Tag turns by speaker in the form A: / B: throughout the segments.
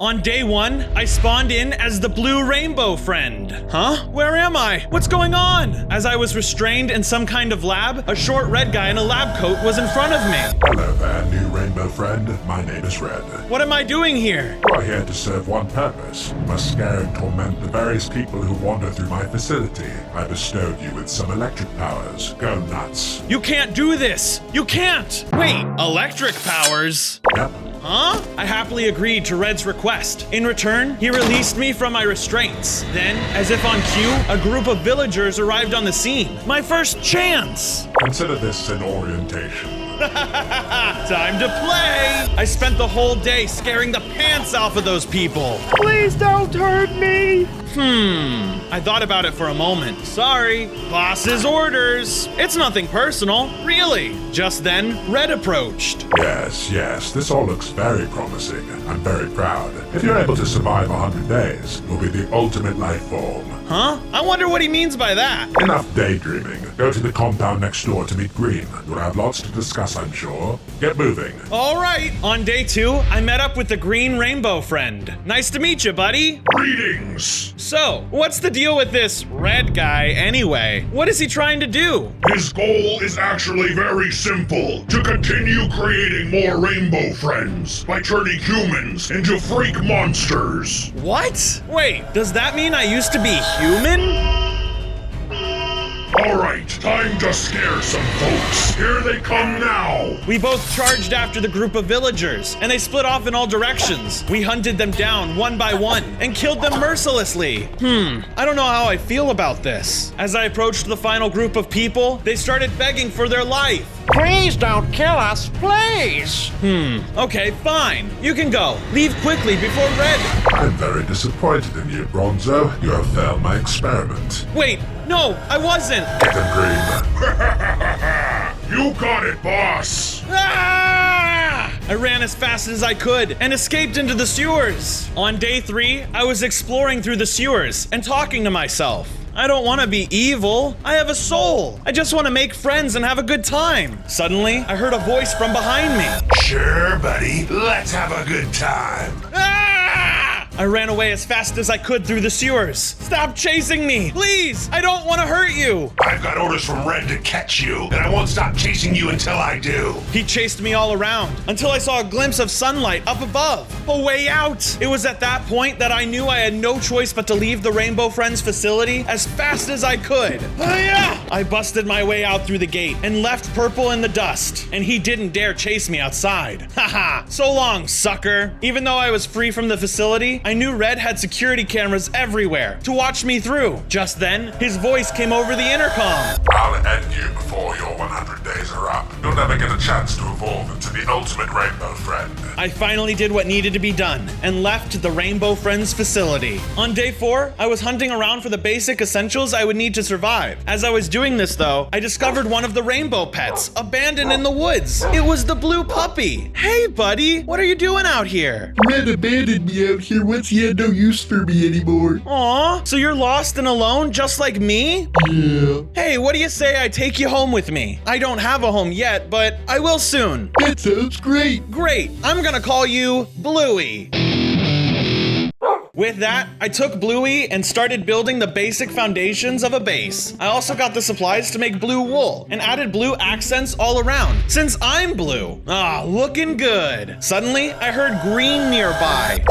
A: On day 1, I spawned in as the blue rainbow friend. Huh? Where am I? What's going on? As I was restrained in some kind of lab, a short red guy in a lab coat was in front of me.
B: Hello there, new rainbow friend. My name is Red.
A: What am I doing here?
B: You are here to serve one purpose. You must scare and torment the various people who wander through my facility. I bestowed you with some electric powers. Go nuts.
A: You can't do this! You can't! Wait, electric powers?
B: Yep.
A: Huh? I happily agreed to Red's request. In return, he released me from my restraints. Then, as if on cue, a group of villagers arrived on the scene. My first chance!
B: Consider this an orientation.
A: Time to play! I spent the whole day scaring the pants off of those people.
C: Please don't hurt me!
A: I thought about it for a moment. Sorry, boss's orders. It's nothing personal, really. Just then, Red approached.
B: Yes, this all looks very promising. I'm very proud. If you're able to survive 100 days, you'll be the ultimate life form.
A: Huh? I wonder what he means by that.
B: Enough daydreaming. Go to the compound next door to meet Green. You'll have lots to discuss, I'm sure. Get moving.
A: All right. On day 2, I met up with the green rainbow friend. Nice to meet you, buddy.
B: Greetings!
A: So, what's the deal with this red guy anyway? What is he trying to do?
D: His goal is actually very simple: to continue creating more rainbow friends by turning humans into freak monsters.
A: What? Wait, does that mean I used to be human?
D: Alright, time to scare some folks. Here they come now.
A: We both charged after the group of villagers, and they split off in all directions. We hunted them down one by one and killed them mercilessly. I don't know how I feel about this. As I approached the final group of people, they started begging for their life.
C: Please don't kill us, please!
A: Okay, fine. You can go. Leave quickly before Red.
B: I'm very disappointed in you, Bronzo. You have failed my experiment.
A: Wait, no, I wasn't.
B: Get him, Green.
D: You got it, boss.
A: Ah! I ran as fast as I could and escaped into the sewers. On day 3, I was exploring through the sewers and talking to myself. I don't want to be evil. I have a soul. I just want to make friends and have a good time. Suddenly, I heard a voice from behind me.
D: Sure, buddy. Let's have a good time.
A: Ah! I ran away as fast as I could through the sewers. Stop chasing me, please. I don't want to hurt you.
D: I've got orders from Red to catch you, and I won't stop chasing you until I do.
A: He chased me all around until I saw a glimpse of sunlight up above. A way out. It was at that point that I knew I had no choice but to leave the Rainbow Friends facility as fast as I could. I busted my way out through the gate and left Purple in the dust, and he didn't dare chase me outside. Haha, so long, sucker. Even though I was free from the facility, I knew Red had security cameras everywhere to watch me through. Just then, his voice came over the intercom.
B: I'll end you before your 100 days are up. You'll never get a chance to evolve into the ultimate rainbow friend.
A: I finally did what needed to be done and left the Rainbow Friends facility. On day 4, I was hunting around for the basic essentials I would need to survive. As I was doing this though, I discovered one of the rainbow pets abandoned in the woods. It was the blue puppy. Hey buddy, what are you doing out here?
E: Red abandoned me out here once he had no use for me anymore.
A: Aw, so you're lost and alone just like me?
E: Yeah,
A: Hey, what do you say I take you home with me? I don't have a home yet, but I will soon.
E: that sounds great.
A: Great, I'm gonna call you Bluey. With that, I took Bluey and started building the basic foundations of a base. I also got the supplies to make blue wool and added blue accents all around, since I'm blue. Ah, looking good. Suddenly, I heard Green nearby.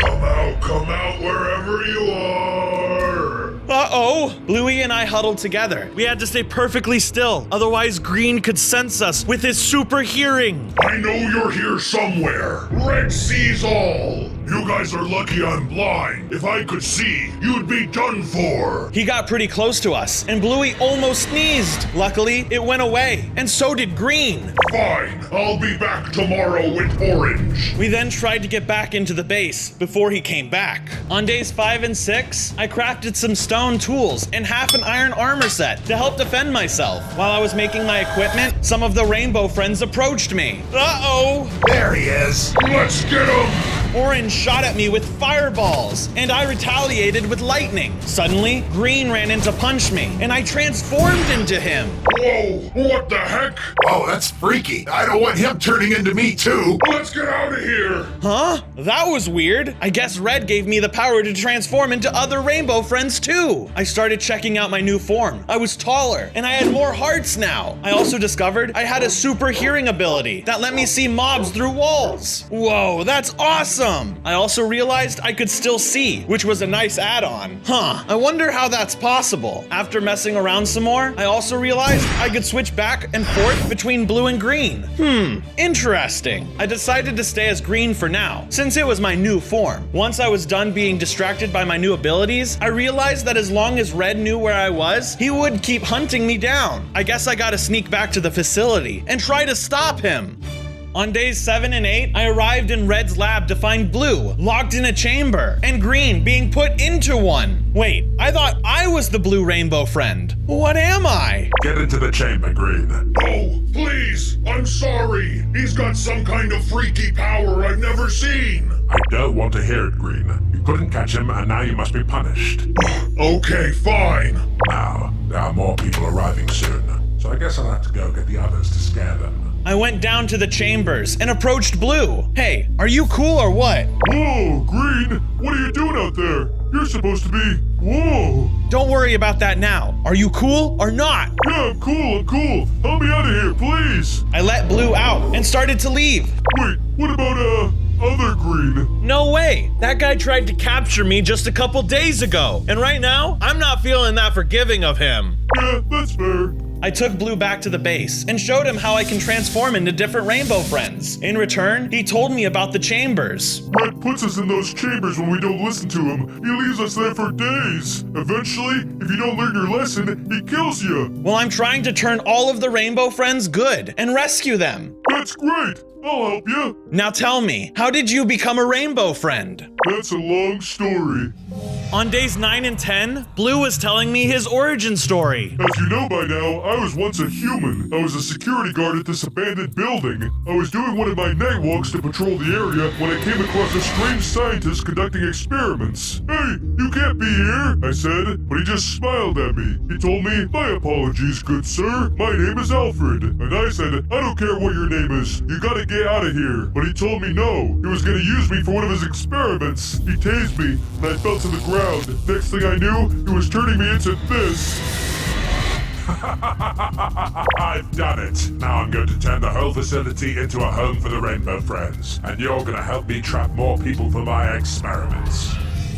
D: Come out wherever you are.
A: Uh-oh! Bluey and I huddled together. We had to stay perfectly still, otherwise Green could sense us with his super hearing.
D: I know you're here somewhere. Red sees all. You guys are lucky I'm blind. If I could see, you'd be done for.
A: He got pretty close to us, and Bluey almost sneezed. Luckily, it went away, and so did Green.
D: Fine, I'll be back tomorrow with Orange.
A: We then tried to get back into the base before he came back. On days 5 and 6, I crafted some stone tools and half an iron armor set to help defend myself. While I was making my equipment, some of the Rainbow Friends approached me. Uh-oh!
D: There he is. Let's get him.
A: Orange shot at me with fireballs, and I retaliated with lightning. Suddenly, green ran in to punch me, and I transformed into him.
D: Whoa, what the heck?
B: Oh, that's freaky. I don't want him turning into me too.
D: Let's get out of here.
A: Huh? That was weird. I guess Red gave me the power to transform into other rainbow friends too. I started checking out my new form. I was taller, and I had more hearts now. I also discovered I had a super hearing ability that let me see mobs through walls. Whoa, that's awesome. I also realized I could still see, which was a nice add-on. Huh, I wonder how that's possible. After messing around some more, I also realized I could switch back and forth between blue and green. Interesting. I decided to stay as green for now, since it was my new form. Once I was done being distracted by my new abilities, I realized that as long as Red knew where I was, he would keep hunting me down. I guess I gotta sneak back to the facility and try to stop him. On days 7 and 8, I arrived in Red's lab to find Blue locked in a chamber and Green being put into one. Wait, I thought I was the blue rainbow friend. What am I?
B: Get into the chamber, Green.
D: No, please, I'm sorry. He's got some kind of freaky power I've never seen.
B: I don't want to hear it, Green. You couldn't catch him, and now you must be punished.
D: Okay, fine.
B: Now, there are more people arriving soon, so I guess I'll have to go get the others to scare them.
A: I went down to the chambers and approached Blue. Hey, are you cool or what?
B: Whoa, Green! What are you doing out there? You're supposed to be... Whoa!
A: Don't worry about that now. Are you cool or not?
B: Yeah, I'm cool. Help me out of here, please!
A: I let Blue out and started to leave.
B: Wait, what about, other Green?
A: No way! That guy tried to capture me just a couple days ago, and right now, I'm not feeling that forgiving of him.
B: Yeah, that's fair.
A: I took Blue back to the base and showed him how I can transform into different rainbow friends. In return, he told me about the chambers.
B: Red puts us in those chambers when we don't listen to him. He leaves us there for days. Eventually, if you don't learn your lesson, he kills you.
A: Well, I'm trying to turn all of the rainbow friends good and rescue them.
B: That's great. I'll help you.
A: Now tell me, how did you become a rainbow friend?
B: That's a long story.
A: On days 9 and 10, Blue was telling me his origin story.
B: As you know by now, I was once a human. I was a security guard at this abandoned building. I was doing one of my night walks to patrol the area when I came across a strange scientist conducting experiments. Hey, you can't be here, I said, but he just smiled at me. He told me, my apologies, good sir. My name is Alfred. And I said, I don't care what your name is. You gotta get out of here. But he told me no. He was gonna use me for one of his experiments. He tased me, and I fell to the ground. Next thing I knew, he was turning me into this. I've done it. Now I'm going to turn the whole facility into a home for the Rainbow Friends. And you're going to help me trap more people for my experiments.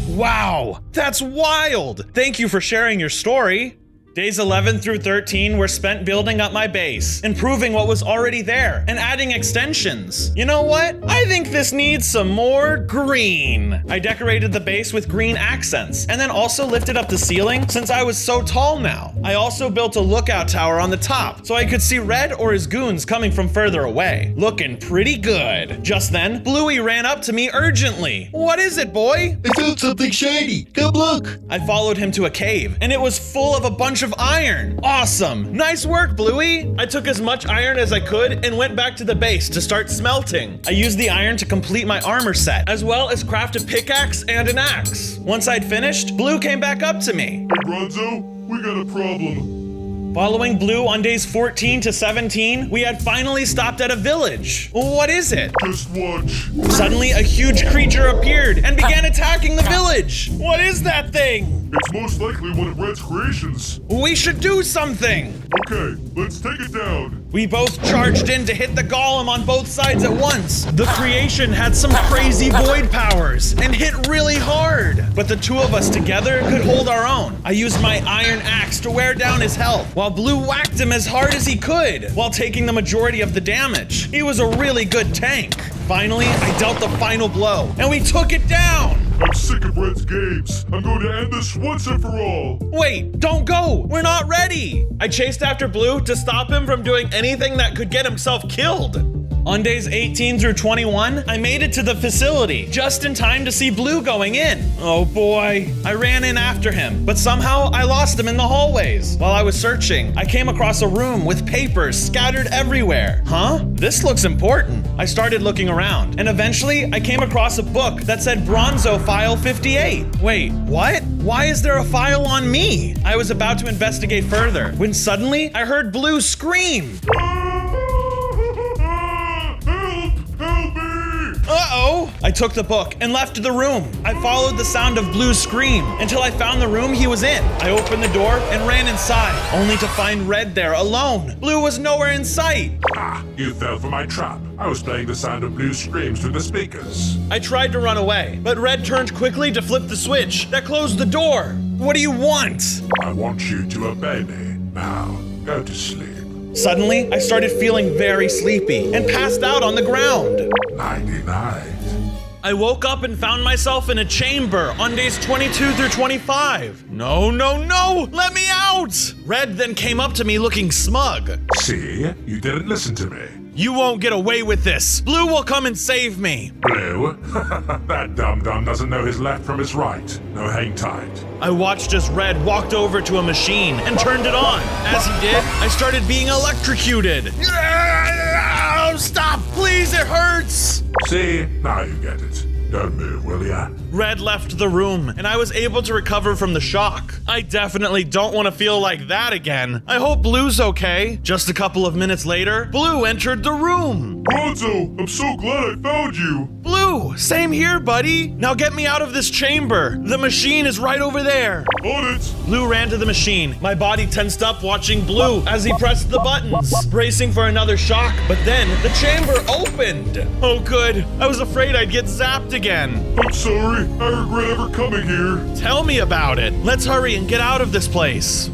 A: Wow, that's wild! Thank you for sharing your story. Days 11 through 13 were spent building up my base, improving what was already there, and adding extensions. You know what? I think this needs some more green. I decorated the base with green accents, and then also lifted up the ceiling since I was so tall now. I also built a lookout tower on the top, so I could see Red or his goons coming from further away. Looking pretty good. Just then, Bluey ran up to me urgently. What is it, boy?
E: I found something shiny. Come look.
A: I followed him to a cave, and it was full of a bunch of iron. Awesome. Nice work, Bluey. I took as much iron as I could and went back to the base to start smelting. I used the iron to complete my armor set, as well as craft a pickaxe and an axe. Once I'd finished, Blue came back up to me.
B: Hey, Bronzo, we got a problem.
A: Following Blue on days 14 to 17, we had finally stopped at a village. What is it?
B: Just watch.
A: Suddenly, a huge creature appeared and began attacking the village. What is that thing?
B: It's most likely one of Red's creations.
A: We should do something.
B: Okay, let's take it down.
A: We both charged in to hit the golem on both sides at once. The creation had some crazy void powers and hit really hard. But the two of us together could hold our own. I used my iron axe to wear down his health, while Blue whacked him as hard as he could, while taking the majority of the damage. He was a really good tank. Finally, I dealt the final blow, and we took it down.
B: I'm sick of Red's games. I'm going to end this once and for all.
A: Wait, don't go. We're not ready. I chased after Blue to stop him from doing anything that could get himself killed. On days 18 through 21, I made it to the facility, just in time to see Blue going in. Oh boy. I ran in after him, but somehow I lost him in the hallways. While I was searching, I came across a room with papers scattered everywhere. Huh? This looks important. I started looking around, and eventually I came across a book that said Bronzo File 58. Wait, what? Why is there a file on me? I was about to investigate further when suddenly I heard Blue scream.
B: Help me!
A: Uh-oh! I took the book and left the room. I followed the sound of Blue's scream until I found the room he was in. I opened the door and ran inside, only to find Red there alone. Blue was nowhere in sight.
F: Ah, you fell for my trap. I was playing the sound of Blue screams through the speakers.
A: I tried to run away, but Red turned quickly to flip the switch that closed the door. What do you want?
F: I want you to obey me. Now, go to sleep.
A: Suddenly, I started feeling very sleepy and passed out on the ground.
F: Nighty-night.
A: I woke up and found myself in a chamber on days 22 through 25. No, no, no! Let me out! Red then came up to me looking smug.
F: See? You didn't listen to me.
A: You won't get away with this. Blue will come and save me.
F: Blue? That dum-dum doesn't know his left from his right. No, hang tight.
A: I watched as Red walked over to a machine and turned it on. As he did, I started being electrocuted. Stop, please, it hurts!
F: See? Now you get it. Don't move, will ya?
A: Red left the room, and I was able to recover from the shock. I definitely don't want to feel like that again. I hope Blue's okay. Just a couple of minutes later, Blue entered the room.
B: Bronzo, I'm so glad I found you.
A: Blue, same here, buddy. Now get me out of this chamber. The machine is right over there.
B: On it.
A: Blue ran to the machine. My body tensed up watching Blue as he pressed the buttons, bracing for another shock. But then the chamber opened. Oh, good. I was afraid I'd get zapped again.
B: I'm sorry. I regret ever coming here.
A: Tell me about it. Let's hurry and get out of this place.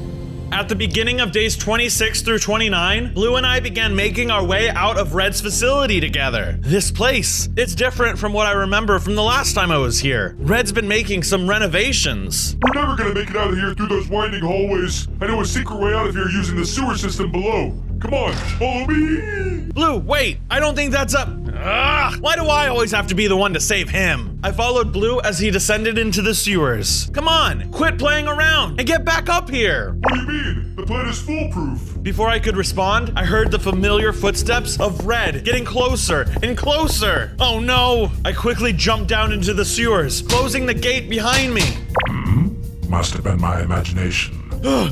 A: At the beginning of days 26 through 29, Blue and I began making our way out of Red's facility together. This place, it's different from what I remember from the last time I was here. Red's been making some renovations.
B: We're never gonna make it out of here through those winding hallways. I know a secret way out of here using the sewer system below. Come on, follow me.
A: Blue, wait, I don't think that's up. Ugh, why do I always have to be the one to save him? I followed Blue as he descended into the sewers. Come on, quit playing around and get back up here.
B: What do you mean? The plan is foolproof.
A: Before I could respond, I heard the familiar footsteps of Red getting closer and closer. Oh no! I quickly jumped down into the sewers, closing the gate behind me.
F: Must have been my imagination.
B: Okay,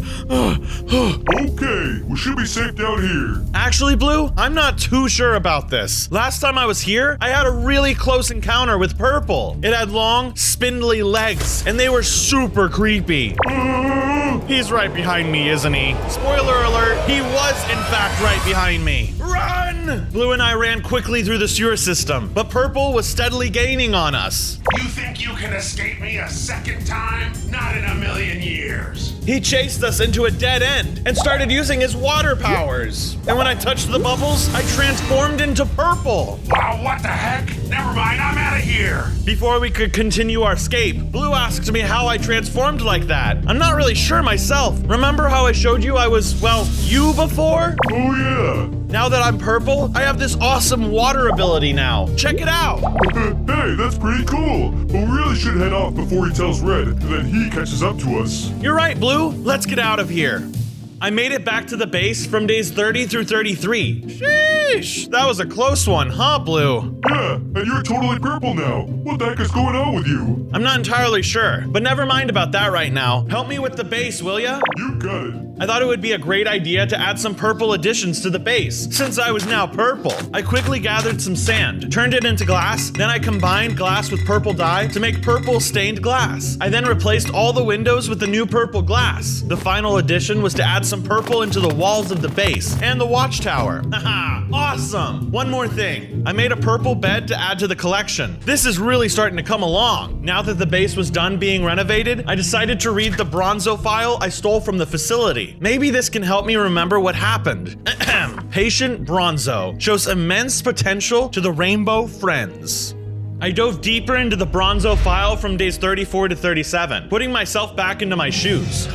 B: we should be safe down here.
A: Actually, Blue, I'm not too sure about this. Last time I was here, I had a really close encounter with Purple. It had long, spindly legs, and they were super creepy. He's right behind me, isn't he? Spoiler alert, he was in fact right behind me. Run! Blue and I ran quickly through the sewer system, but Purple was steadily gaining on us.
G: You think you can escape me a second time? Not in a million years.
A: He chased us into a dead end and started using his water powers. And when I touched the bubbles, I transformed into Purple.
G: Wow, what the heck? Never mind, I'm out of here.
A: Before we could continue our escape, Blue asked me how I transformed like that. I'm not really sure myself. Remember how I showed you I was, well, you before?
B: Oh yeah.
A: Now that I'm Purple, I have this awesome water ability now. Check it out.
B: Hey, that's pretty cool. But we really should head off before he tells Red, and then he catches up to us.
A: You're right, Blue. Let's get out of here. I made it back to the base from days 30 through 33. Sheesh, that was a close one, huh, Blue?
B: Yeah, and you're totally purple now. What the heck is going on with you?
A: I'm not entirely sure, but never mind about that right now. Help me with the base, will ya?
B: You got it.
A: I thought it would be a great idea to add some purple additions to the base, since I was now purple. I quickly gathered some sand, turned it into glass, then I combined glass with purple dye to make purple stained glass. I then replaced all the windows with the new purple glass. The final addition was to add some purple into the walls of the base and the watchtower. Haha, awesome! One more thing. I made a purple bed to add to the collection. This is really starting to come along. Now that the base was done being renovated, I decided to read the Bronzo file I stole from the facility. Maybe this can help me remember what happened. Patient Bronzo shows immense potential to the Rainbow Friends. I dove deeper into the Bronzo file from days 34 to 37, putting myself back into my shoes.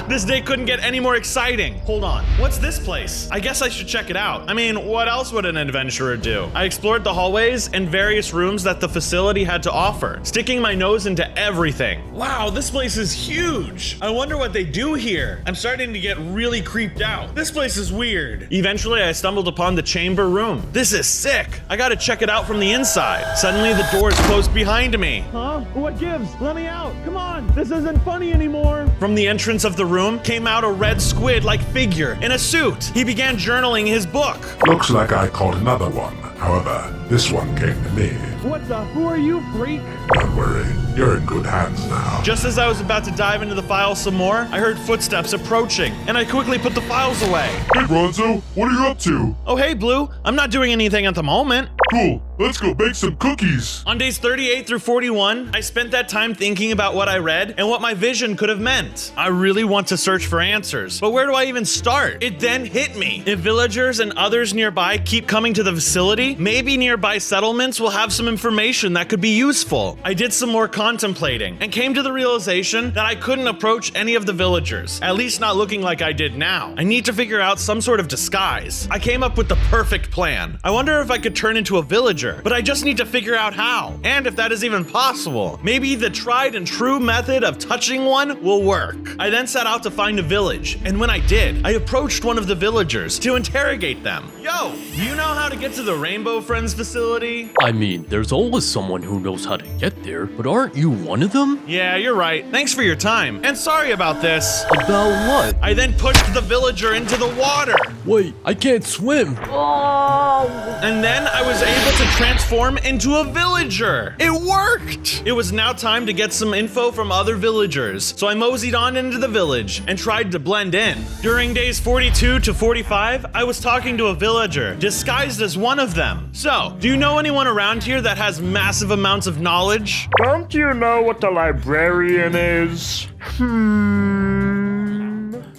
A: This day couldn't get any more exciting. Hold on, what's this place? I guess I should check it out. I mean, what else would an adventurer do? I explored the hallways and various rooms that the facility had to offer, sticking my nose into everything. Wow, this place is huge. I wonder what they do here. I'm starting to get really creeped out. This place is weird. Eventually, I stumbled upon the chamber room. This is sick. I gotta check it out from the inside. Suddenly, the doors closed behind me.
H: Huh? What gives? Let me out. Come on. This isn't funny anymore.
A: From the entrance of the room came out a red squid-like figure in a suit. He began journaling his book.
F: Looks like I caught another one. However, this one came to me.
H: What the? Who are you, freak?
F: Don't worry, you're in good hands now.
A: Just as I was about to dive into the files some more, I heard footsteps approaching, and I quickly put the files away.
B: Hey, Bronzo, what are you up to?
A: Oh, hey, Blue. I'm not doing anything at the moment.
B: Cool, let's go bake some cookies.
A: On days 38 through 41, I spent that time thinking about what I read and what my vision could have meant. I really want to search for answers, but where do I even start? It then hit me. If villagers and others nearby keep coming to the facility, maybe nearby settlements will have some information that could be useful. I did some more contemplating and came to the realization that I couldn't approach any of the villagers, at least not looking like I did now. I need to figure out some sort of disguise. I came up with the perfect plan. I wonder if I could turn into a villager, but I just need to figure out how, and if that is even possible. Maybe the tried and true method of touching one will work. I then set out to find a village, and when I did, I approached one of the villagers to interrogate them. Yo, do you know how to get to the Rainbow Friends facility?
I: I mean, there's always someone who knows how to get there, but aren't you one of them?
A: Yeah, you're right. Thanks for your time, and sorry about this.
I: About what?
A: I then pushed the villager into the water.
I: Wait, I can't swim.
A: And then I was able to transform into a villager. It worked! It was now time to get some info from other villagers, so I moseyed on into the village and tried to blend in. During days 42 to 45, I was talking to a villager, disguised as one of them. So, do you know anyone around here that has massive amounts of knowledge?
C: Don't you know what the librarian is?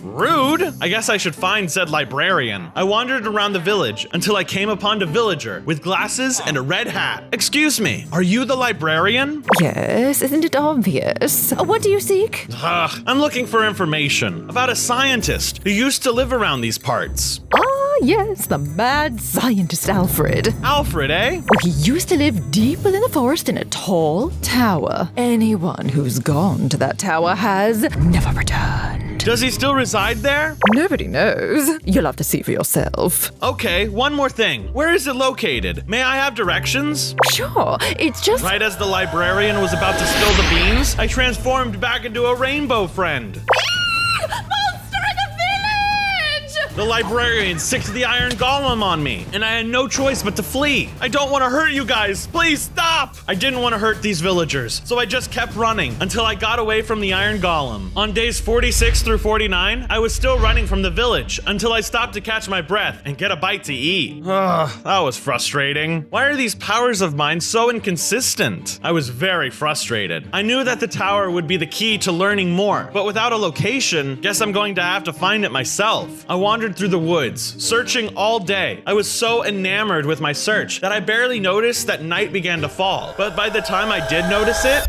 A: Rude! I guess I should find said librarian. I wandered around the village until I came upon a villager with glasses and a red hat. Excuse me, are you the librarian?
J: Yes, isn't it obvious? What do you seek?
A: Ugh, I'm looking for information about a scientist who used to live around these parts.
J: Ah, yes, the mad scientist Alfred.
A: Alfred, eh?
J: Well, he used to live deep within the forest in a tall tower. Anyone who's gone to that tower has never returned.
A: Does he still reside there?
J: Nobody knows. You'll have to see for yourself.
A: Okay, one more thing. Where is it located? May I have directions?
J: Sure, it's just...
A: Right as the librarian was about to spill the beans, I transformed back into a rainbow friend. The librarian sicked the iron golem on me, and I had no choice but to flee. I don't want to hurt you guys. Please stop. I didn't want to hurt these villagers, so I just kept running until I got away from the iron golem. On days 46 through 49, I was still running from the village until I stopped to catch my breath and get a bite to eat. Ugh, that was frustrating. Why are these powers of mine so inconsistent? I was very frustrated. I knew that the tower would be the key to learning more, but without a location, guess I'm going to have to find it myself. I wandered through the woods, searching all day. I was so enamored with my search that I barely noticed that night began to fall. But by the time I did notice it,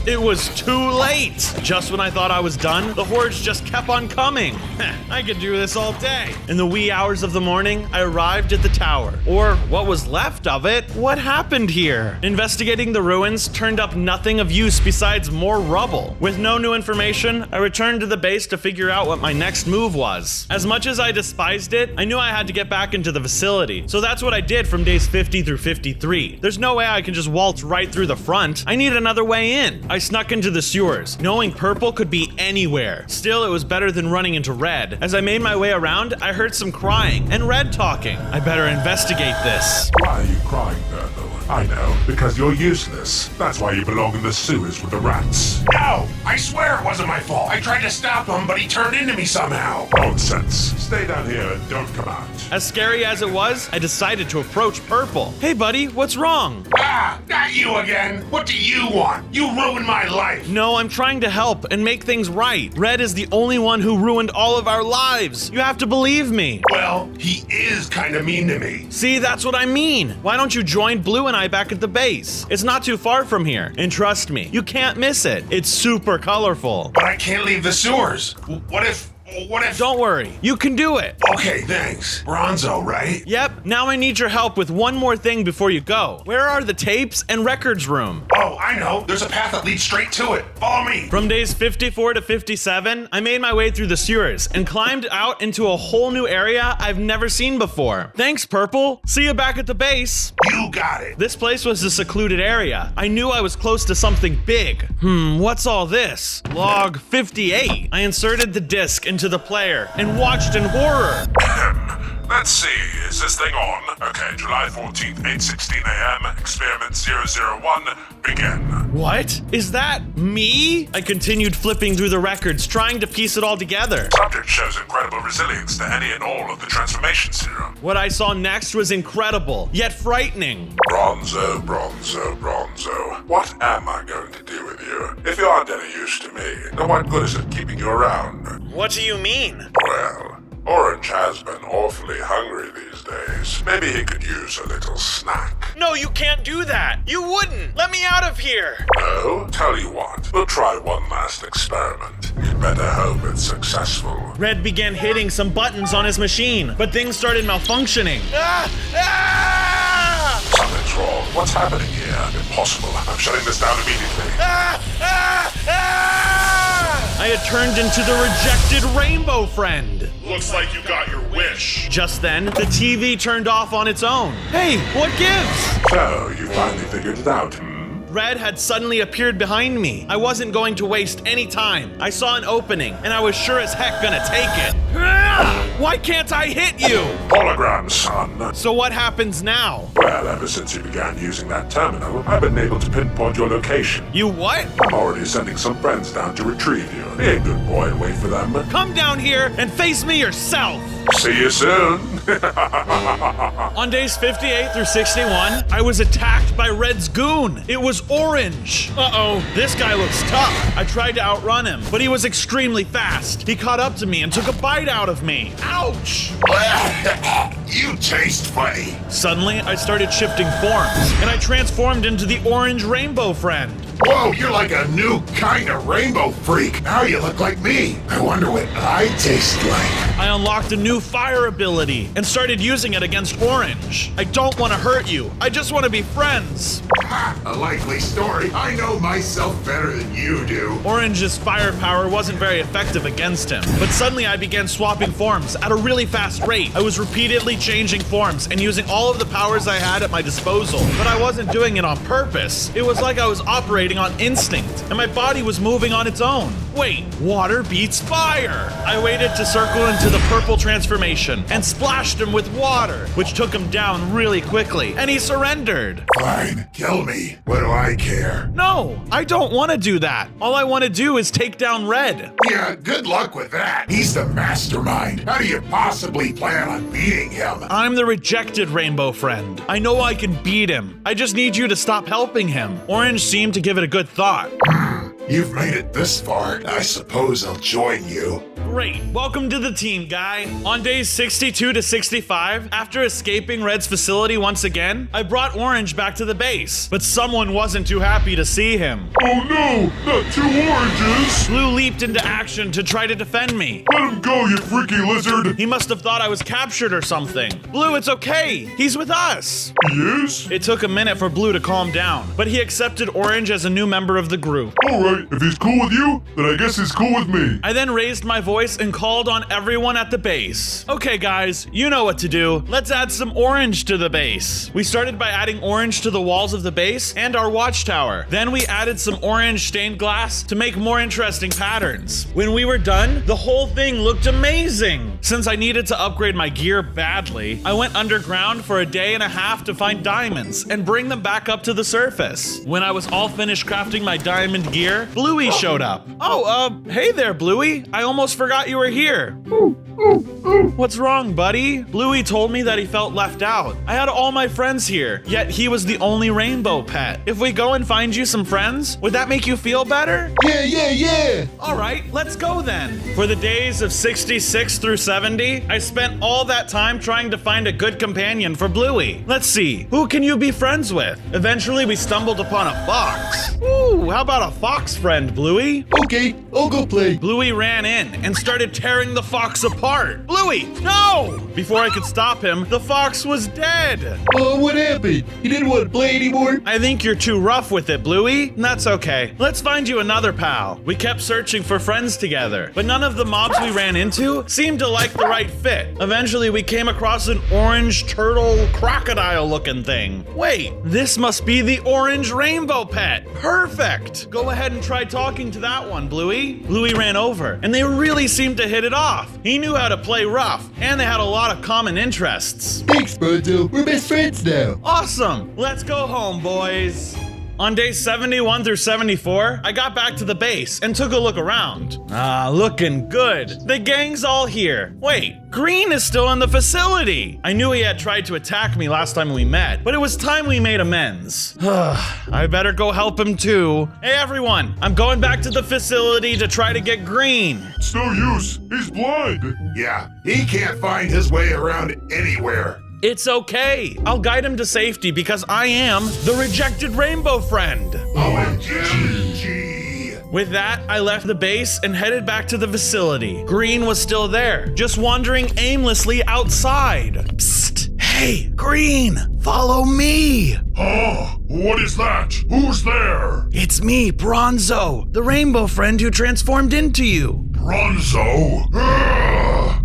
A: it was too late. Just when I thought I was done, the hordes just kept on coming. I could do this all day. In the wee hours of the morning, I arrived at the tower, or what was left of it. What happened here? Investigating the ruins turned up nothing of use besides more rubble. With no new information, I returned to the base to figure out what my next move was. As much as I despised it, I knew I had to get back into the facility, so that's what I did from days 50 through 53. There's no way I can just waltz right through the front. I need another way in. I snuck into the sewers, knowing purple could be anywhere. Still, it was better than running into red. As I made my way around, I heard some crying and red talking. I better investigate this.
F: Why are you crying, Purple? I know, because you're useless. That's why you belong in the sewers with the rats.
G: No! I swear it wasn't my fault. I tried to stop him, but he turned into me somehow.
F: Nonsense. Stay down here and don't come out.
A: As scary as it was, I decided to approach Purple. Hey buddy, what's wrong?
G: Ah, not you again. What do you want? You ruined my life.
A: No, I'm trying to help and make things right. Red is the only one who ruined all of our lives. You have to believe me.
G: Well, he is kind of mean to me.
A: See, that's what I mean. Why don't you join Blue and I I back at the base. It's not too far from here, and trust me, you can't miss it. It's super colorful.
G: But I can't leave the sewers. What if...
A: Don't worry, you can do it.
G: Okay, thanks. Bronzo, right?
A: Yep, now I need your help with one more thing before you go. Where are the tapes and records room?
G: Oh, I know. There's a path that leads straight to it. Follow me.
A: From days 54 to 57, I made my way through the sewers and climbed out into a whole new area I've never seen before. Thanks, Purple. See you back at the base.
G: You got it.
A: This place was a secluded area. I knew I was close to something big. What's all this? Log 58. I inserted the disc into the player and watched in horror.
F: Let's see, is this thing on? Okay, July 14th, 8:16 a.m., experiment 001, begin.
A: What? Is that me? I continued flipping through the records, trying to piece it all together.
F: Subject shows incredible resilience to any and all of the transformation serum.
A: What I saw next was incredible, yet frightening.
F: Bronzo, Bronzo, Bronzo. What am I going to do with you? If you aren't any use to me, then what good is it keeping you around?
A: What do you mean?
F: Well, Orange has been awfully hungry these days. Maybe he could use a little snack.
A: No, you can't do that. You wouldn't. Let me out of here.
F: No? Tell you what, we'll try one last experiment. You'd better hope it's successful.
A: Red began hitting some buttons on his machine, but things started malfunctioning.
F: Something's wrong. What's happening here? Impossible. I'm shutting this down immediately.
A: I had turned into the rejected rainbow friend.
D: Looks like you got your wish.
A: Just then, the TV turned off on its own. Hey, what gives?
F: So, you finally figured it out,
A: Red had suddenly appeared behind me. I wasn't going to waste any time. I saw an opening, and I was sure as heck gonna take it. Why can't I hit you?
F: Hologram, son.
A: So what happens now?
F: Well, ever since you began using that terminal, I've been able to pinpoint your location.
A: You what?
F: I'm already sending some friends down to retrieve you. Be a good boy and wait for them.
A: Come down here and face me yourself.
F: See you soon.
A: On days 58 through 61, I was attacked by Red's goon. It was Orange. Uh-oh, this guy looks tough. I tried to outrun him, but he was extremely fast. He caught up to me and took a bite out of me. Ouch!
G: You taste funny.
A: Suddenly, I started shifting forms, and I transformed into the Orange Rainbow Friend.
G: Whoa, you're like a new kind of rainbow freak. Now you look like me. I wonder what I taste like.
A: I unlocked a new fire ability and started using it against Orange. I don't want to hurt you. I just want to be friends.
G: Ha! A likely story. I know myself better than you do.
A: Orange's firepower wasn't very effective against him, but suddenly I began swapping forms at a really fast rate. I was repeatedly changing forms and using all of the powers I had at my disposal, but I wasn't doing it on purpose. It was like I was operating on instinct, and my body was moving on its own. Wait, water beats fire! I waited to circle into the purple transformation and splashed him with water, which took him down really quickly, and he surrendered.
G: Fine, kill me. What do I care?
A: No, I don't want to do that. All I want to do is take down Red.
G: Yeah, good luck with that. He's the mastermind. How do you possibly plan on beating him?
A: I'm the rejected Rainbow Friend. I know I can beat him. I just need you to stop helping him. Orange seemed to give it a good thought.
G: You've made it this far. I suppose I'll join you.
A: Great. Welcome to the team, guy. On days 62 to 65, after escaping Red's facility once again, I brought Orange back to the base, but someone wasn't too happy to see him.
B: Oh no, not 2 oranges!
A: Blue leaped into action to try to defend me.
B: Let him go, you freaky lizard!
A: He must have thought I was captured or something. Blue, it's okay. He's with us.
B: He is?
A: It took a minute for Blue to calm down, but he accepted Orange as a new member of the group.
B: Alright, if he's cool with you, then I guess he's cool with me.
A: I then raised my voice and called on everyone at the base. Okay guys, you know what to do. Let's add some orange to the base. We started by adding orange to the walls of the base and our watchtower. Then we added some orange stained glass to make more interesting patterns. When we were done, the whole thing looked amazing. Since I needed to upgrade my gear badly, I went underground for a day and a half to find diamonds and bring them back up to the surface. When I was all finished crafting my diamond gear, there, Bluey showed up. Oh, hey there, Bluey. I almost forgot you were here. What's wrong, buddy? Bluey told me that he felt left out. I had all my friends here, yet he was the only rainbow pet. If we go and find you some friends, would that make you feel better?
E: Yeah.
A: All right, let's go then. For the days of 66 through 70, I spent all that time trying to find a good companion for Bluey. Let's see, who can you be friends with? Eventually, we stumbled upon a fox. Ooh, how about a fox friend, Bluey?
E: Okay, I'll go play.
A: Bluey ran in and started tearing the fox apart. Bluey, no! Before I could stop him, the fox was dead.
E: Oh, what happened? You didn't want to play anymore?
A: I think you're too rough with it, Bluey. That's okay. Let's find you another pal. We kept searching for friends together, but none of the mobs we ran into seemed to like the right fit. Eventually, we came across an orange turtle crocodile looking thing. Wait, this must be the orange rainbow pet. Perfect. Go ahead and try talking to that one, Bluey. Bluey ran over, and they really seemed to hit it off. He knew how to play rough, and they had a lot of common interests.
E: Thanks, Bronzo. We're best friends now.
A: Awesome. Let's go home, boys. On days 71 through 74, I got back to the base and took a look around. Ah, looking good. The gang's all here. Wait, Green is still in the facility. I knew he had tried to attack me last time we met, but it was time we made amends. I better go help him too. Hey everyone, I'm going back to the facility to try to get Green.
B: It's no use. He's blind.
G: Yeah, he can't find his way around anywhere.
A: It's okay. I'll guide him to safety because I am the rejected rainbow friend.
G: OMG.
A: With that, I left the base and headed back to the facility. Green was still there, just wandering aimlessly outside. Psst. Hey, Green, follow me.
D: Huh? What is that? Who's there?
A: It's me, Bronzo, the rainbow friend who transformed into you.
D: Bronzo?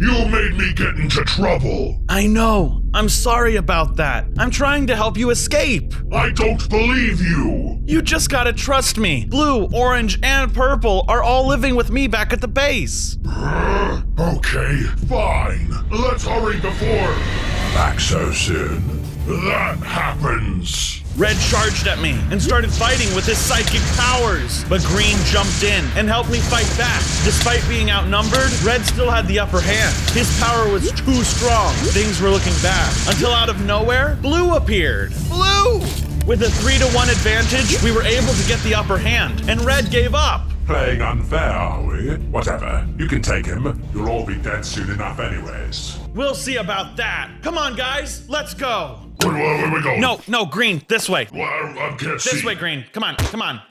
D: You made me get into trouble.
A: I know. I'm sorry about that. I'm trying to help you escape.
D: I don't believe you.
A: You just gotta trust me. Blue, orange, and purple are all living with me back at the base.
D: Okay, fine. Let's hurry before
F: Back so soon.
D: that happens.
A: Red charged at me and started fighting with his psychic powers, but Green jumped in and helped me fight back. Despite being outnumbered, Red still had the upper hand. His power was too strong. Things were looking bad until out of nowhere, Blue appeared. Blue! With a 3-to-1 advantage, we were able to get the upper hand, and Red gave up.
F: Playing unfair, are we? Whatever. You can take him. You'll all be dead soon enough anyways.
A: We'll see about that. Come on, guys, let's go.
D: Where we go?
A: No, Green, this way.
D: Well, I can't see.
A: This way, Green. Come on.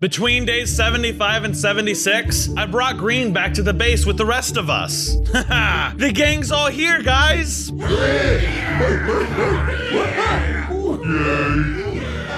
A: Between days 75 and 76, I brought Green back to the base with the rest of us. Haha, the gang's all here, guys.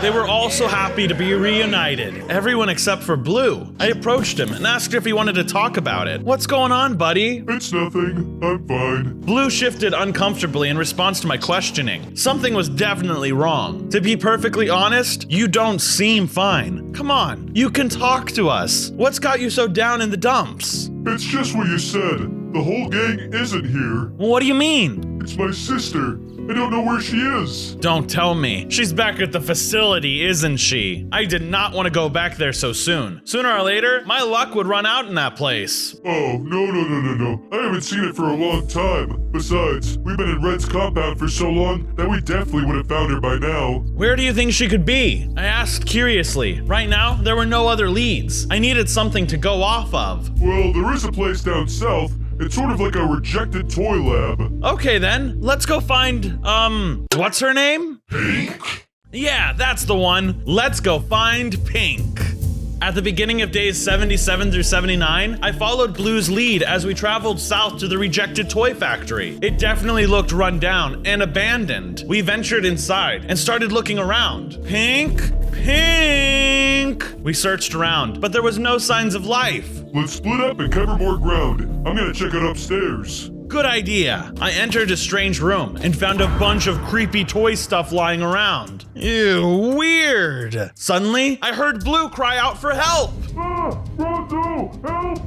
A: They were all so happy to be reunited, everyone except for Blue. I approached him and asked if he wanted to talk about it. What's going on, buddy?
B: It's nothing. I'm fine.
A: Blue shifted uncomfortably in response to my questioning. Something was definitely wrong. To be perfectly honest, you don't seem fine. Come on, you can talk to us. What's got you so down in the dumps?
B: It's just what you said. The whole gang isn't here.
A: What do you mean?
B: It's my sister. I don't know where she is.
A: Don't tell me. She's back at the facility, isn't she? I did not want to go back there so soon. Sooner or later, my luck would run out in that place.
B: Oh, no. I haven't seen it for a long time. Besides, we've been in Red's compound for so long that we definitely would have found her by now.
A: Where do you think she could be? I asked curiously. Right now, there were no other leads. I needed something to go off of.
B: Well, there is a place down south. It's sort of like a rejected toy lab.
A: Okay then, let's go find, what's her name?
D: Pink?
A: Yeah, that's the one. Let's go find Pink. At the beginning of days 77 through 79, I followed Blue's lead as we traveled south to the rejected toy factory. It definitely looked run down and abandoned. We ventured inside and started looking around. Pink? We searched around, but there was no signs of life.
B: Let's split up and cover more ground. I'm gonna check it upstairs.
A: Good idea. I entered a strange room and found a bunch of creepy toy stuff lying around. Ew, weird. Suddenly, I heard Blue cry out for help.
B: Ah, Bronzo, help!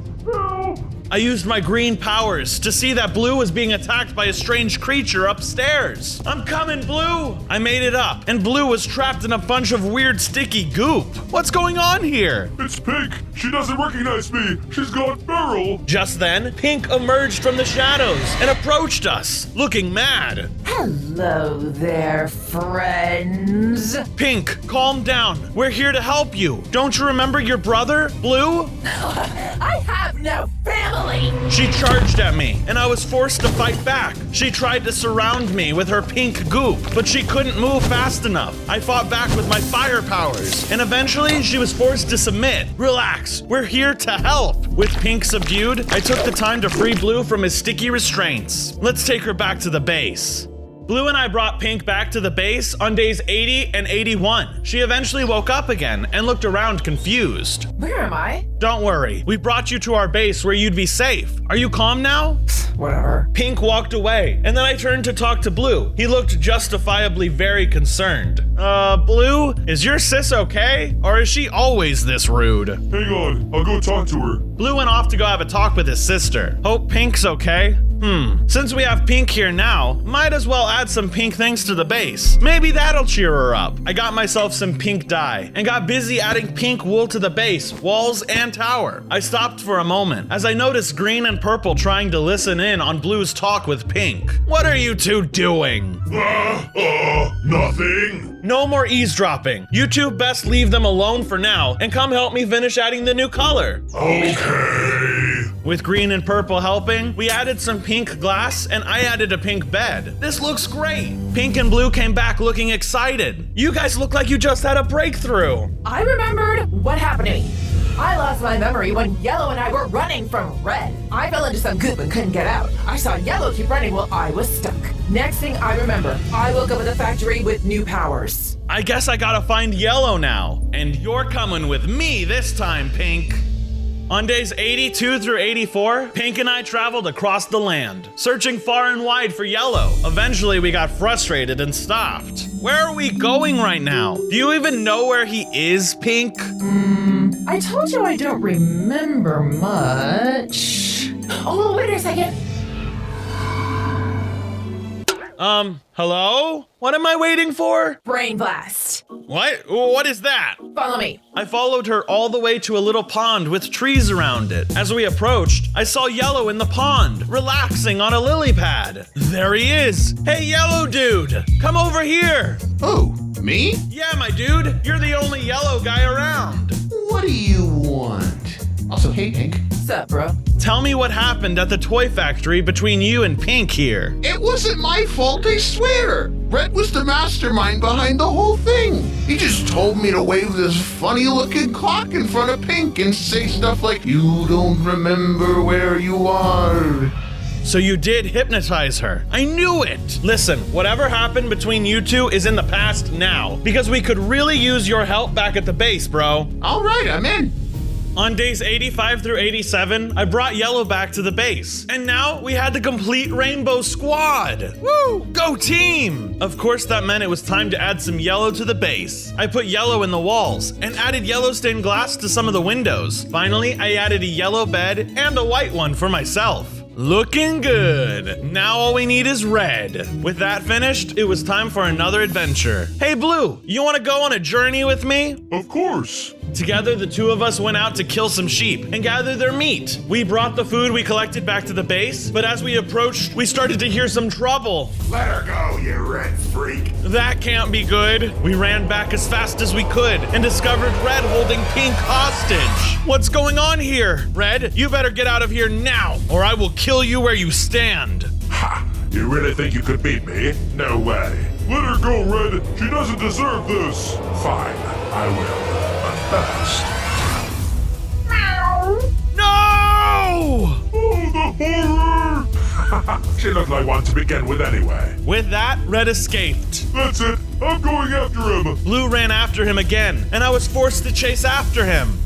A: I I used my green powers to see that Blue was being attacked by a strange creature upstairs. I'm coming, Blue! I made it up, and Blue was trapped in a bunch of weird sticky goop. What's going on here?
B: It's Pink. She doesn't recognize me. She's gone feral.
A: Just then, Pink emerged from the shadows and approached us, looking mad.
J: Hello there, friends.
A: Pink, calm down. We're here to help you. Don't you remember your brother, Blue?
J: I have no family.
A: She charged at me, and I was forced to fight back. She tried to surround me with her pink goop, but she couldn't move fast enough. I fought back with my fire powers, and eventually she was forced to submit. Relax, we're here to help. With Pink subdued, I took the time to free Blue from his sticky restraints. Let's take her back to the base. Blue and I brought Pink back to the base on days 80 and 81. She eventually woke up again and looked around confused.
J: Where am I?
A: Don't worry, we brought you to our base where you'd be safe. Are you calm now?
J: Whatever.
A: Pink walked away, and then I turned to talk to Blue. He looked justifiably very concerned. Blue, is your sis okay? Or is she always this rude?
B: Hang on, I'll go talk to her.
A: Blue went off to go have a talk with his sister. Hope Pink's okay. Since we have Pink here now, might as well add some pink things to the base. Maybe that'll cheer her up. I got myself some pink dye and got busy adding pink wool to the base, walls, and tower. I stopped for a moment as I noticed green and purple trying to listen in on Blue's talk with Pink. What are you two doing?
D: Nothing.
A: No more eavesdropping. You two best leave them alone for now and come help me finish adding the new color.
D: Okay.
A: With green and purple helping, we added some pink glass and I added a pink bed. This looks great. Pink and Blue came back looking excited. You guys look like you just had a breakthrough.
J: I remembered what happened to me. I lost my memory when Yellow and I were running from Red. I fell into some goop and couldn't get out. I saw Yellow keep running while I was stuck. Next thing I remember, I woke up at the factory with new powers.
A: I guess I gotta find Yellow now. And you're coming with me this time, Pink. On days 82 through 84, Pink and I traveled across the land, searching far and wide for Yellow. Eventually, we got frustrated and stopped. Where are we going right now? Do you even know where he is, Pink?
J: I told you I don't remember much. Oh, wait a second.
A: Hello? What am I waiting for?
J: Brain blast.
A: What? What is that?
J: Follow me.
A: I followed her all the way to a little pond with trees around it. As we approached, I saw Yellow in the pond, relaxing on a lily pad. There he is. Hey, Yellow dude, come over here.
G: Oh, me?
A: Yeah, my dude, you're the only yellow guy around.
G: What do you want? Also, hey, Pink.
J: Sup, bro?
A: Tell me what happened at the toy factory between you and Pink here.
G: It wasn't my fault, I swear. Red was the mastermind behind the whole thing. He just told me to wave this funny-looking clock in front of Pink and say stuff like, "You don't remember where you are."
A: So you did hypnotize her. I knew it. Listen, whatever happened between you two is in the past now, because we could really use your help back at the base, bro.
G: All right, I'm in.
A: On days 85 through 87, I brought Yellow back to the base. And now we had the complete Rainbow Squad. Woo! Go team! Of course, that meant it was time to add some yellow to the base. I put yellow in the walls and added yellow stained glass to some of the windows. Finally, I added a yellow bed and a white one for myself. Looking good. Now all we need is red. With that finished, it was time for another adventure. Hey Blue, you want to go on a journey with me?
B: Of course.
A: Together, the two of us went out to kill some sheep and gather their meat. We brought the food we collected back to the base, but as we approached, we started to hear some trouble.
G: Let her go, you red freak.
A: That can't be good. We ran back as fast as we could and discovered Red holding Pink hostage. What's going on here? Red, you better get out of here now, or I will kill you where you stand.
D: Ha! You really think you could beat me? No way.
B: Let her go, Red. She doesn't deserve this.
D: Fine, I will. But first...
A: No!
B: Oh, the horror!
D: She looked like one to begin with anyway.
A: With that, Red escaped.
B: That's it. I'm going after him.
A: Blue ran after him again, and I was forced to chase after him.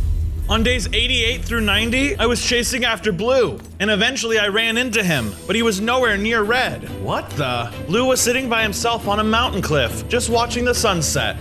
A: On days 88 through 90, I was chasing after Blue, and eventually I ran into him, but he was nowhere near Red. What the? Blue was sitting by himself on a mountain cliff, just watching the sunset.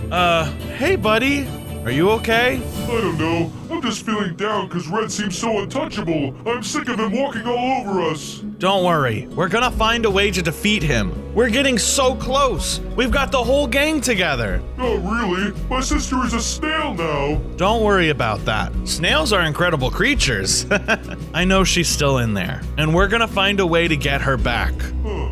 A: Hey buddy, Are you okay?
B: I don't know. I'm just feeling down because Red seems so untouchable. I'm sick of him walking all over us.
A: Don't worry, we're gonna find a way to defeat him. We're getting so close. We've got the whole gang together.
B: Oh, really? My sister is a snail now.
A: Don't worry about that. Snails are incredible creatures. I know she's still in there, and we're gonna find a way to get her back.
B: Huh.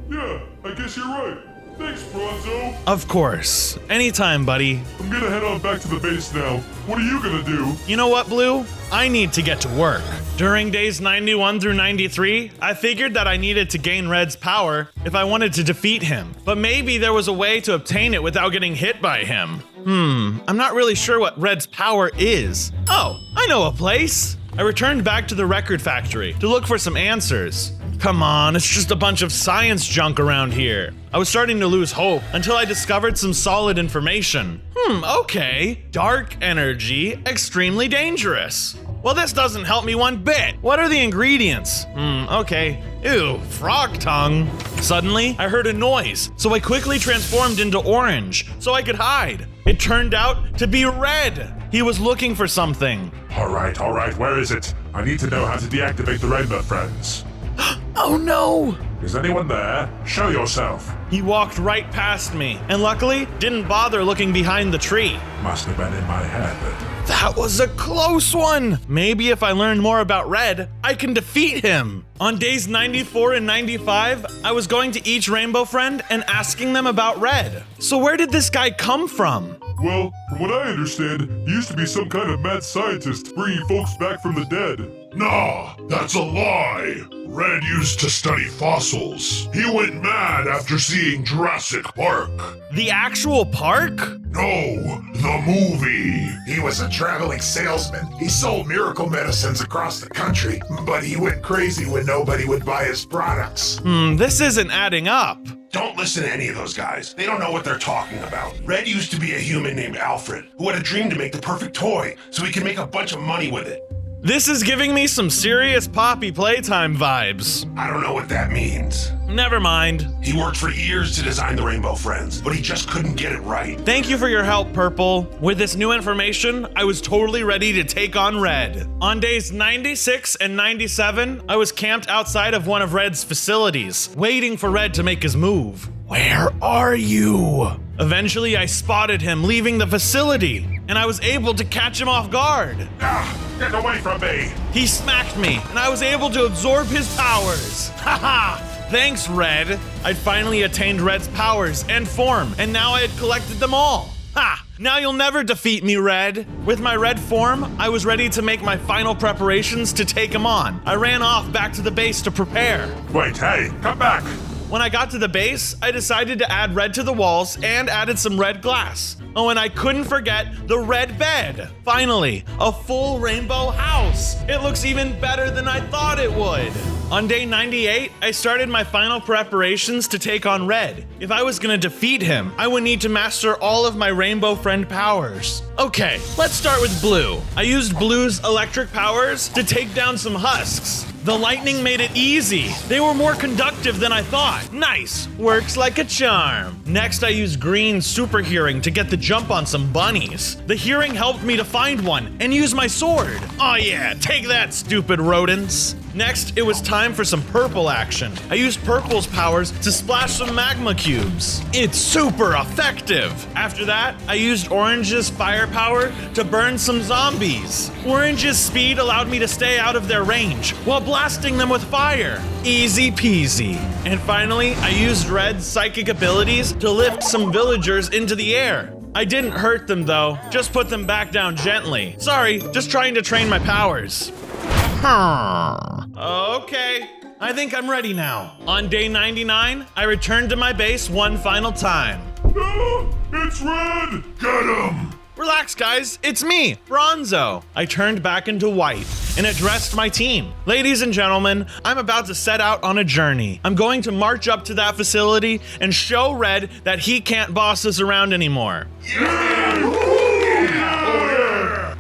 B: Yeah, I guess you're right. Thanks, Bronzo.
A: Of course. Anytime, buddy.
B: I'm gonna head on back to the base now. What are you gonna do?
A: You know what, Blue? I need to get to work. During days 91 through 93, I figured that I needed to gain Red's power if I wanted to defeat him. But maybe there was a way to obtain it without getting hit by him. I'm not really sure what Red's power is. Oh, I know a place. I returned back to the record factory to look for some answers. Come on, it's just a bunch of science junk around here. I was starting to lose hope until I discovered some solid information. Okay. Dark energy, extremely dangerous. Well, this doesn't help me one bit. What are the ingredients? Okay. Ew, frog tongue. Suddenly, I heard a noise, so I quickly transformed into orange so I could hide. It turned out to be Red. He was looking for something.
F: All right, where is it? I need to know how to deactivate the Rainbow Friends.
A: Oh no!
F: Is anyone there? Show yourself.
A: He walked right past me, and luckily didn't bother looking behind the tree.
F: Must have been in my head.
A: That was a close one! Maybe if I learn more about Red, I can defeat him! On days 94 and 95, I was going to each Rainbow Friend and asking them about Red. So where did this guy come from?
B: Well, from what I understand, he used to be some kind of mad scientist bringing folks back from the dead.
D: Nah, that's a lie. Red used to study fossils. He went mad after seeing Jurassic Park.
A: The actual park?
D: No, the movie.
K: He was a traveling salesman. He sold miracle medicines across the country, but he went crazy when nobody would buy his products.
A: This isn't adding up.
K: Don't listen to any of those guys. They don't know what they're talking about. Red used to be a human named Alfred, who had a dream to make the perfect toy so he could make a bunch of money with it.
A: This is giving me some serious Poppy Playtime vibes.
K: I don't know what that means.
A: Never mind.
K: He worked for years to design the Rainbow Friends, but he just couldn't get it right.
A: Thank you for your help, Purple. With this new information, I was totally ready to take on Red. On days 96 and 97, I was camped outside of one of Red's facilities, waiting for Red to make his move. Where are you? Eventually, I spotted him leaving the facility, and I was able to catch him off guard.
K: Get away from me!
A: He smacked me, and I was able to absorb his powers. Haha! Thanks, Red. I'd finally attained Red's powers and form, and now I had collected them all. Ha! Now you'll never defeat me, Red. With my Red form, I was ready to make my final preparations to take him on. I ran off back to the base to prepare.
F: Wait, hey, come back!
A: When I got to the base, I decided to add red to the walls and added some red glass. Oh, and I couldn't forget the red bed. Finally, a full rainbow house. It looks even better than I thought it would. On day 98, I started my final preparations to take on Red. If I was gonna defeat him, I would need to master all of my Rainbow Friend powers. Okay, let's start with Blue. I used Blue's electric powers to take down some husks. The lightning made it easy. They were more conductive than I thought. Nice, works like a charm. Next, I used Green's super hearing to get the jump on some bunnies. The hearing helped me to find one and use my sword. Oh yeah, take that, stupid rodents. Next, it was time for some purple action. I used Purple's powers to splash some magma cubes. It's super effective. After that, I used Orange's firepower to burn some zombies. Orange's speed allowed me to stay out of their range while blasting them with fire. Easy peasy. And finally, I used Red's psychic abilities to lift some villagers into the air. I didn't hurt them though, just put them back down gently. Sorry, just trying to train my powers. Okay, I think I'm ready now. On day 99, I returned to my base one final time.
B: No, it's Red!
K: Get him!
A: Relax, guys, it's me, Bronzo. I turned back into white and addressed my team. Ladies and gentlemen, I'm about to set out on a journey. I'm going to march up to that facility and show Red that he can't boss us around anymore.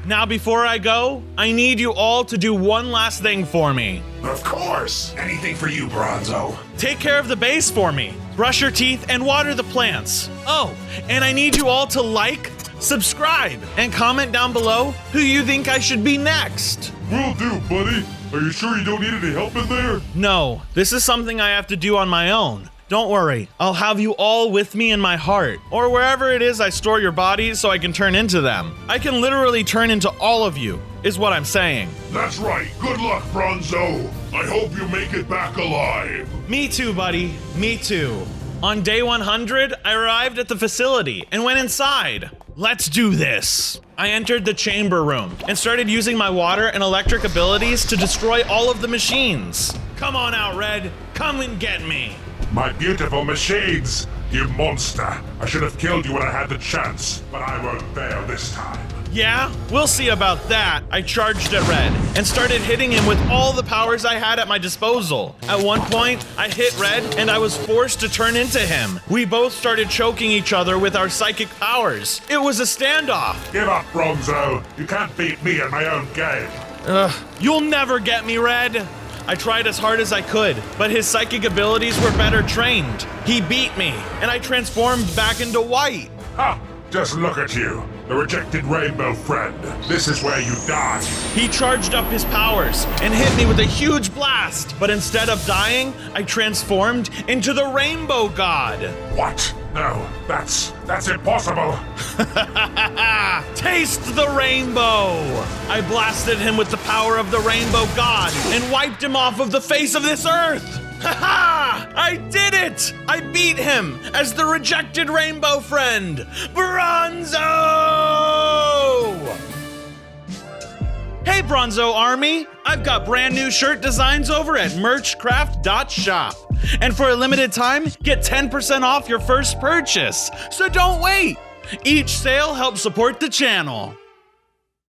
A: Now, before I go, I need you all to do one last thing for me.
K: Of course! Anything for you, Bronzo.
A: Take care of the base for me. Brush your teeth and water the plants. Oh, and I need you all to like, subscribe, and comment down below who you think I should be next.
B: Will do, buddy. Are you sure you don't need any help in there?
A: No, this is something I have to do on my own. Don't worry, I'll have you all with me in my heart, or wherever it is I store your bodies so I can turn into them. I can literally turn into all of you, is what I'm saying.
D: That's right. Good luck, Bronzo. I hope you make it back alive.
A: Me too, buddy. Me too. On day 100, I arrived at the facility and went inside. Let's do this. I entered the chamber room and started using my water and electric abilities to destroy all of the machines. Come on out, Red. Come and get me.
F: My beautiful machines! You monster! I should have killed you when I had the chance, but I won't fail this time.
A: Yeah, we'll see about that. I charged at Red and started hitting him with all the powers I had at my disposal. At one point, I hit Red and I was forced to turn into him. We both started choking each other with our psychic powers. It was a standoff.
F: Give up, Bronzo! You can't beat me in my own game!
A: You'll never get me, Red. I tried as hard as I could, but his psychic abilities were better trained. He beat me, and I transformed back into white.
F: Ha! Just look at you, the rejected rainbow friend. This is where you die.
A: He charged up his powers and hit me with a huge blast, but instead of dying, I transformed into the Rainbow God.
F: What? No, that's impossible.
A: Taste the rainbow! I blasted him with the power of the Rainbow God and wiped him off of the face of this earth. Ha ha! I did it! I beat him as the rejected rainbow friend, Bronzo! Hey Bronzo Army! I've got brand new shirt designs over at merchcraft.shop. And for a limited time, get 10% off your first purchase. So don't wait! Each sale helps support the channel.